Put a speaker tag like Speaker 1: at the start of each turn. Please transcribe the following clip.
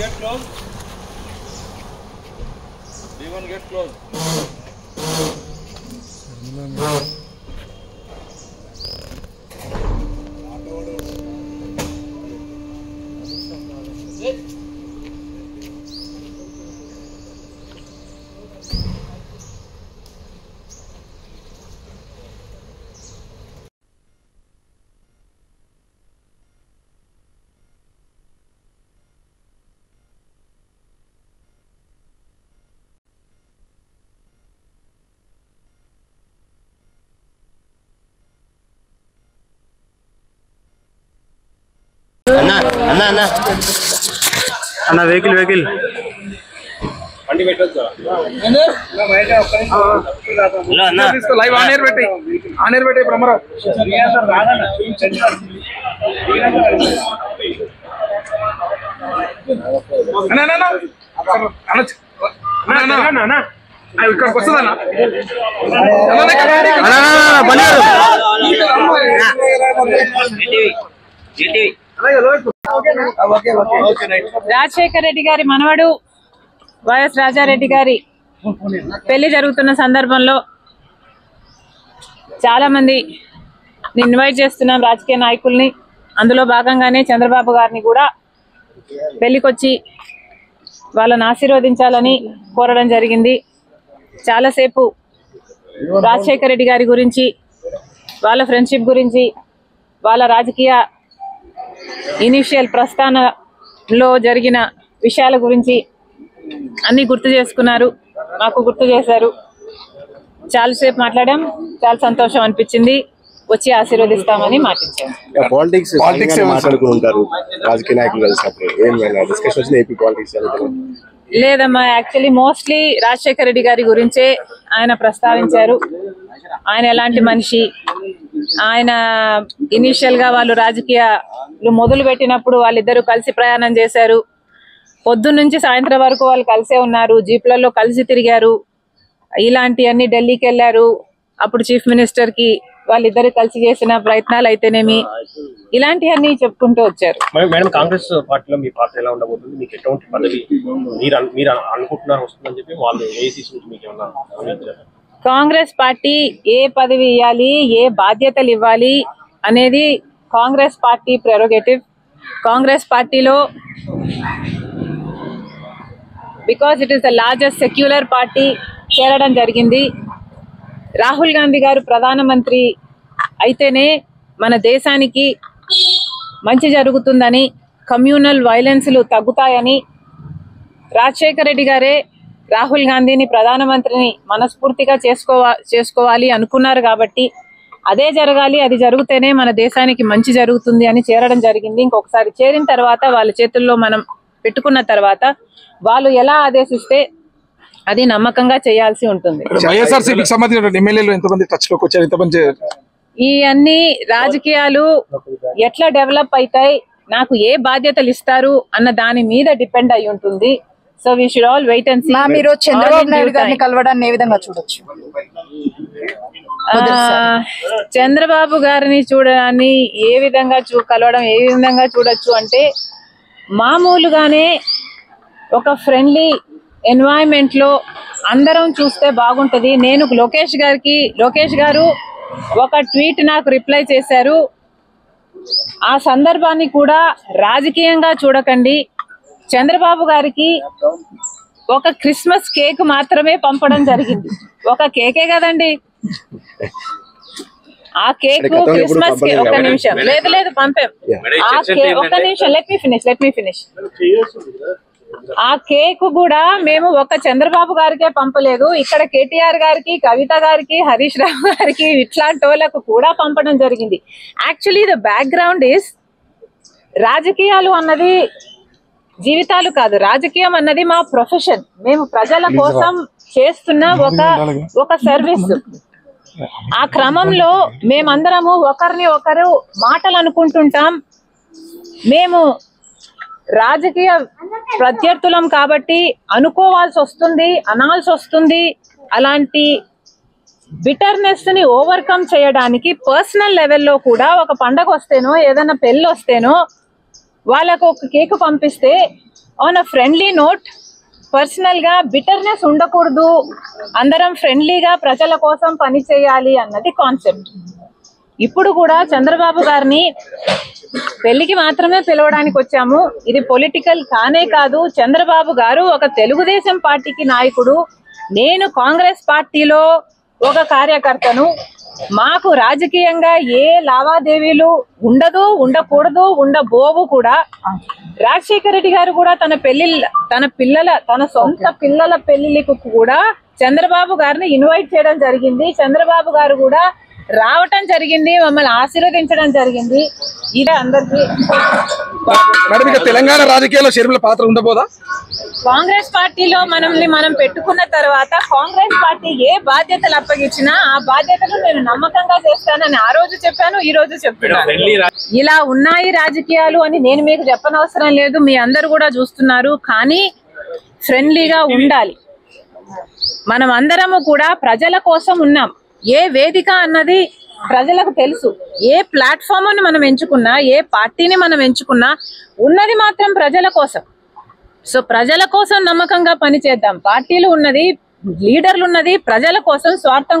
Speaker 1: get close. D1 get close.
Speaker 2: అన్న vehicle
Speaker 1: బండి పెట్టొచ్చు
Speaker 2: లైవ్ ఆన్ ఎయిర్ పెట్టి బ్రహ్మరావు ఇక్కడికి వస్తుందన్నా
Speaker 3: రాజశేఖర్ రెడ్డి గారి మనవడు వైఎస్ రాజారెడ్డి గారి పెళ్లి జరుగుతున్న సందర్భంలో చాలా మంది ఇన్వైట్ చేస్తున్నాం రాజకీయ నాయకుల్ని. అందులో భాగంగానే చంద్రబాబు గారిని కూడా పెళ్లికొచ్చి వాళ్ళని ఆశీర్వదించాలని కోరడం జరిగింది. చాలాసేపు రాజశేఖర్ రెడ్డి గారి గురించి, వాళ్ళ ఫ్రెండ్షిప్ గురించి, వాళ్ళ రాజకీయ ఇనిషియల్ ప్రస్థానంలో జరిగిన విషయాల గురించి అన్ని గుర్తు చేసుకున్నారు, మాకు గుర్తు చేశారు. చాలాసేపు మాట్లాడాం, చాలా సంతోషం అనిపించింది. వచ్చి ఆశీర్వదిస్తామని మాటించారు. లేదమ్మా, యాక్చువల్లీ మోస్ట్లీ రాజశేఖర్ రెడ్డి గారి గురించే ఆయన ప్రస్తావించారు. ఆయన ఎలాంటి మనిషి, ఆయన ఇనిషియల్ గా వాళ్ళు రాజకీయాలు మొదలు పెట్టినప్పుడు వాళ్ళిద్దరూ కలిసి ప్రయాణం చేశారు. పొద్దున్న నుంచి సాయంత్రం వరకు వాళ్ళు కలిసే ఉన్నారు, జీప్లలో కలిసి తిరిగారు. ఇలాంటి అన్ని ఢిల్లీకి వెళ్ళారు. అప్పుడు చీఫ్ మినిస్టర్ కి వాళ్ళిద్దరు కలిసి చేసిన ప్రయత్నాలు అయితేనేమి, ఇలాంటివన్నీ చెప్పుకుంటూ వచ్చారు.
Speaker 4: మేడం, కాంగ్రెస్ పార్టీలో మీ పాత్ర ఎలా ఉండబోతుంది? మీకు ఎటువంటి పదవి మీరు అనుకుంటున్నారు వస్తుందని చెప్పి వాళ్ళు మీకు ఏమన్నా?
Speaker 3: కాంగ్రెస్ పార్టీ ఏ పదవి ఇవ్వాలి, ఏ బాధ్యతలు ఇవ్వాలి అనేది కాంగ్రెస్ పార్టీ ప్రెరోగేటివ్. కాంగ్రెస్ పార్టీలో because it is the largest secular party చేరడం జరిగింది. రాహుల్ గాంధీ గారు ప్రధానమంత్రి అయితేనే మన దేశానికి మంచి జరుగుతుందని, కమ్యూనల్ వైలెన్స్లు తగ్గుతాయని రాజశేఖర్ రెడ్డి గారే రాహుల్ గాంధీని ప్రధానమంత్రిని మనస్ఫూర్తిగా చేసుకోవాలి అనుకున్నారు. కాబట్టి అదే జరగాలి, అది జరిగితేనే మన దేశానికి మంచి జరుగుతుంది అని చేరడం జరిగింది. ఇంకొకసారి చేరిన తర్వాత వాళ్ళ చేతుల్లో మనం పెట్టుకున్న తర్వాత వాళ్ళు ఎలా ఆదేశిస్తే అది నమ్మకంగా చేయాల్సి ఉంటుంది. ఈ అన్ని రాజకీయాలు ఎట్లా డెవలప్ అవుతాయి, నాకు ఏ బాధ్యతలు ఇస్తారు అన్న దాని మీద డిపెండ్ అయి ఉంటుంది. So we should all wait and see.
Speaker 5: మీరు చంద్రబాబు నాయుడు గారిని కలవడాన్ని ఏ విధంగా చూడొచ్చు?
Speaker 3: చంద్రబాబు గారిని చూడడాన్ని ఏ విధంగా కలవడం ఏ విధంగా చూడొచ్చు అంటే, మామూలుగానే ఒక ఫ్రెండ్లీ ఎన్వైరన్మెంట్ లో అందరం చూస్తే బాగుంటది. నేను లోకేష్ గారు ఒక ట్వీట్ నాకు రిప్లై చేశారు. ఆ సందర్భాన్ని కూడా రాజకీయంగా చూడకండి. చంద్రబాబు గారికి ఒక క్రిస్మస్ కేక్ మాత్రమే పంపడం జరిగింది. ఒక కేకే కదండి ఆ కేక్, క్రిస్మస్ కేక్. ఒక నిమిషం, లేదు పంపాం. ఆ కేక్, ఒక నిమిషం, లెట్ మీ ఫినిష్. ఆ కేక్ కూడా మేము ఒక చంద్రబాబు గారికే పంపలేదు, ఇక్కడ కేటీఆర్ గారికి, కవిత గారికి, హరీష్ రావు గారికి, ఇట్లాంటి వాళ్ళకు కూడా పంపడం జరిగింది. యాక్చువల్లీ ద బ్యాక్గ్రౌండ్ ఈస్, రాజకీయాలు అన్నది జీవితాలు కాదు, రాజకీయం అన్నది మా ప్రొఫెషన్. మేము ప్రజల కోసం చేస్తున్న ఒక సర్వీస్. ఆ క్రమంలో మేమందరము ఒకరిని ఒకరు మాటలు అనుకుంటుంటాం. మేము రాజకీయ ప్రత్యర్థులం కాబట్టి అనుకోవాల్సి వస్తుంది, అనాల్సి వస్తుంది. అలాంటి బిటర్నెస్ ని ఓవర్కమ్ చేయడానికి పర్సనల్ లెవెల్లో కూడా ఒక పండగ వస్తేనో, ఏదైనా పెళ్ళి వస్తేనో వాళ్ళకు ఒక కేక్ పంపిస్తే on a friendly note, personal గా బిటర్నెస్ ఉండకూడదు, అందరం ఫ్రెండ్లీగా ప్రజల కోసం పని చేయాలి అన్నది కాన్సెప్ట్. ఇప్పుడు కూడా చంద్రబాబు గారిని పెళ్లికి మాత్రమే పిలవడానికి వచ్చాము, ఇది పొలిటికల్ కానే కాదు. చంద్రబాబు గారు ఒక తెలుగుదేశం పార్టీకి నాయకుడు, నేను కాంగ్రెస్ పార్టీలో ఒక కార్యకర్తను. మాకు రాజకీయంగా ఏ లావాదేవీలు ఉండదు, ఉండకూడదు, ఉండబోవు కూడా. రాజశేఖర రెడ్డి గారు కూడా తన సొంత పిల్లల పెళ్లికి కూడా చంద్రబాబు గారిని ఇన్వైట్ చేయడం జరిగింది. చంద్రబాబు గారు కూడా రావటం జరిగింది, మమ్మల్ని ఆశీర్వదించడం జరిగింది. ఇదే అందరికీ.
Speaker 2: మేడం, ఇక తెలంగాణ రాజకీయాల్లో షర్మిల పాత్ర ఉండబోదా?
Speaker 3: కాంగ్రెస్ పార్టీలో మనం పెట్టుకున్న తర్వాత కాంగ్రెస్ పార్టీ ఏ బాధ్యతలు అప్పగించినా ఆ బాధ్యతలు నేను నమ్మకంగా చేస్తానని ఆ రోజు చెప్పాను, ఈ రోజు చెప్తున్నాను. ఇలా ఉన్నాయి రాజకీయాలు అని నేను మీకు చెప్పనవసరం లేదు, మీ అందరు కూడా చూస్తున్నారు. కానీ ఫ్రెండ్లీగా ఉండాలి. మనం అందరము కూడా ప్రజల కోసం ఉన్నాం. ఏ వేదిక అన్నది ప్రజలకు తెలుసు. ఏ ప్లాట్ఫామ్ మనం ఎంచుకున్నా, ఏ పార్టీని మనం ఎంచుకున్నా ఉన్నది మాత్రం ప్రజల కోసం. సో ప్రజల కోసం నమ్మకంగా పనిచేద్దాం. పార్టీలు ఉన్నది, లీడర్లు ఉన్నది ప్రజల కోసం, స్వార్థం కోసం